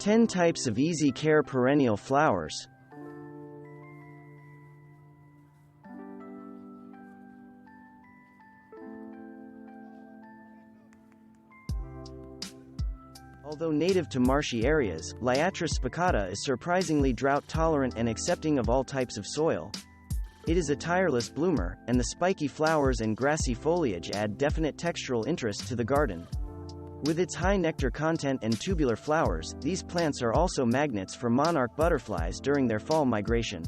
10 types of easy care perennial flowers. Although native to marshy areas, Liatris spicata is surprisingly drought-tolerant and accepting of all types of soil. It is a tireless bloomer, and the spiky flowers and grassy foliage add definite textural interest to the garden. With its high nectar content and tubular flowers, these plants are also magnets for monarch butterflies during their fall migration.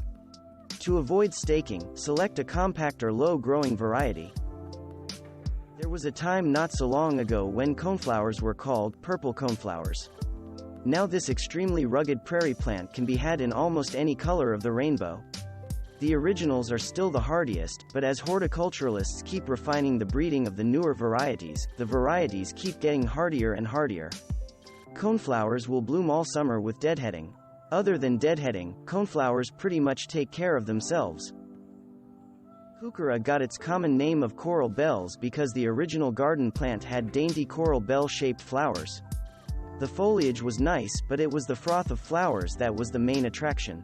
To avoid staking, select a compact or low-growing variety. There was a time not so long ago when coneflowers were called purple coneflowers. Now this extremely rugged prairie plant can be had in almost any color of the rainbow. The originals are still the hardiest, but as horticulturalists keep refining the breeding of the newer varieties, the varieties keep getting hardier and hardier. Coneflowers will bloom all summer with deadheading. Other than deadheading, coneflowers pretty much take care of themselves. Heuchera got its common name of coral bells because the original garden plant had dainty coral bell-shaped flowers. The foliage was nice, but it was the froth of flowers that was the main attraction.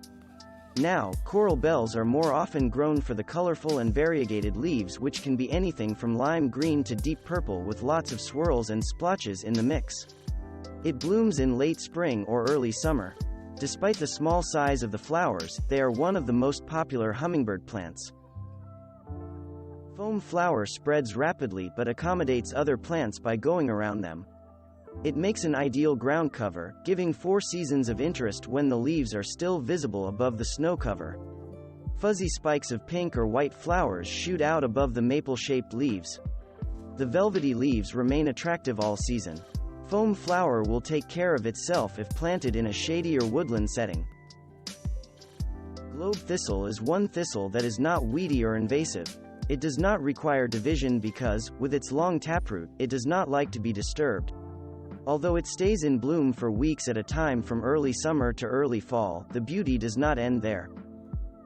Now, coral bells are more often grown for the colorful and variegated leaves, which can be anything from lime green to deep purple with lots of swirls and splotches in the mix. It blooms in late spring or early summer. Despite the small size of the flowers, they are one of the most popular hummingbird plants. Foam flower spreads rapidly but accommodates other plants by going around them. It makes an ideal ground cover, giving 4 seasons of interest when the leaves are still visible above the snow cover. Fuzzy spikes of pink or white flowers shoot out above the maple-shaped leaves. The velvety leaves remain attractive all season. Foam flower will take care of itself if planted in a shady or woodland setting. Globe thistle is one thistle that is not weedy or invasive. It does not require division because, with its long taproot, it does not like to be disturbed. Although it stays in bloom for weeks at a time from early summer to early fall, the beauty does not end there.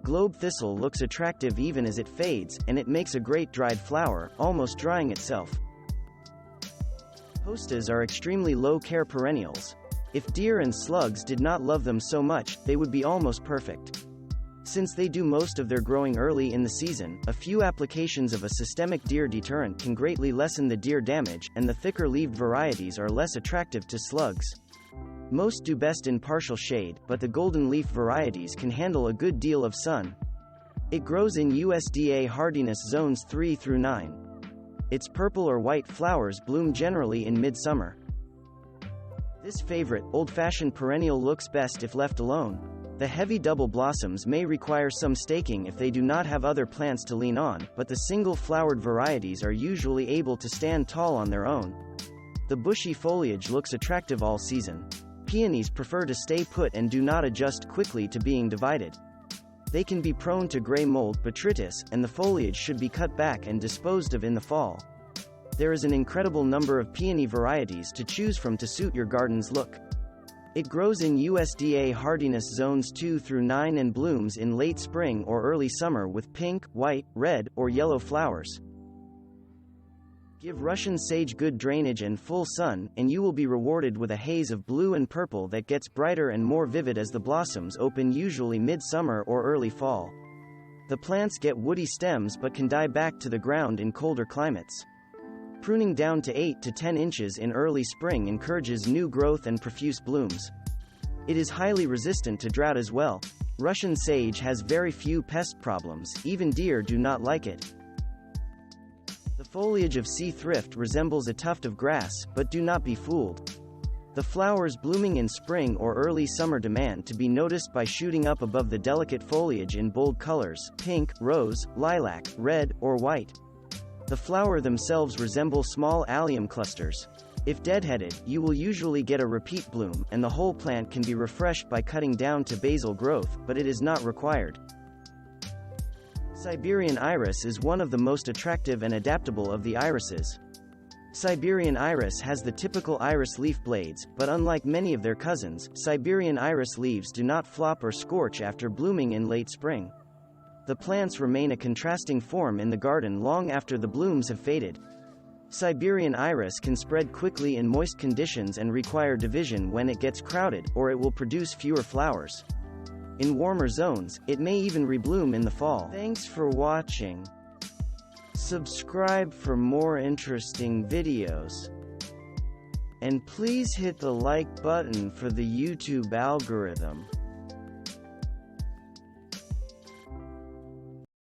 Globe thistle looks attractive even as it fades, and it makes a great dried flower, almost drying itself. Hostas are extremely low-care perennials. If deer and slugs did not love them so much, they would be almost perfect. Since they do most of their growing early in the season, a few applications of a systemic deer deterrent can greatly lessen the deer damage, and the thicker-leaved varieties are less attractive to slugs. Most do best in partial shade, but the golden leaf varieties can handle a good deal of sun. It grows in USDA hardiness zones 3 through 9. Its purple or white flowers bloom generally in midsummer. This favorite, old-fashioned perennial looks best if left alone. The heavy double blossoms may require some staking if they do not have other plants to lean on, but the single-flowered varieties are usually able to stand tall on their own. The bushy foliage looks attractive all season. Peonies prefer to stay put and do not adjust quickly to being divided. They can be prone to gray mold botrytis, and the foliage should be cut back and disposed of in the fall. There is an incredible number of peony varieties to choose from to suit your garden's look. It grows in USDA hardiness zones 2 through 9 and blooms in late spring or early summer with pink, white, red, or yellow flowers. Give Russian sage good drainage and full sun, and you will be rewarded with a haze of blue and purple that gets brighter and more vivid as the blossoms open, usually mid-summer or early fall. The plants get woody stems but can die back to the ground in colder climates. Pruning down to 8 to 10 inches in early spring encourages new growth and profuse blooms. It is highly resistant to drought as well. Russian sage has very few pest problems, even deer do not like it. The foliage of Thrift resembles a tuft of grass, but do not be fooled. The flowers blooming in spring or early summer demand to be noticed by shooting up above the delicate foliage in bold colors: pink, rose, lilac, red, or white. The flower themselves resemble small allium clusters. If deadheaded, you will usually get a repeat bloom, and the whole plant can be refreshed by cutting down to basal growth, but it is not required. Siberian Iris is one of the most attractive and adaptable of the irises. Siberian Iris has the typical iris leaf blades, but unlike many of their cousins, Siberian Iris leaves do not flop or scorch after blooming in late spring. The plants remain a contrasting form in the garden long after the blooms have faded. Siberian Iris can spread quickly in moist conditions and require division when it gets crowded, or it will produce fewer flowers. In warmer zones, it may even rebloom in the fall. Thanks for watching. Subscribe for more interesting videos. And please hit the like button for the YouTube algorithm.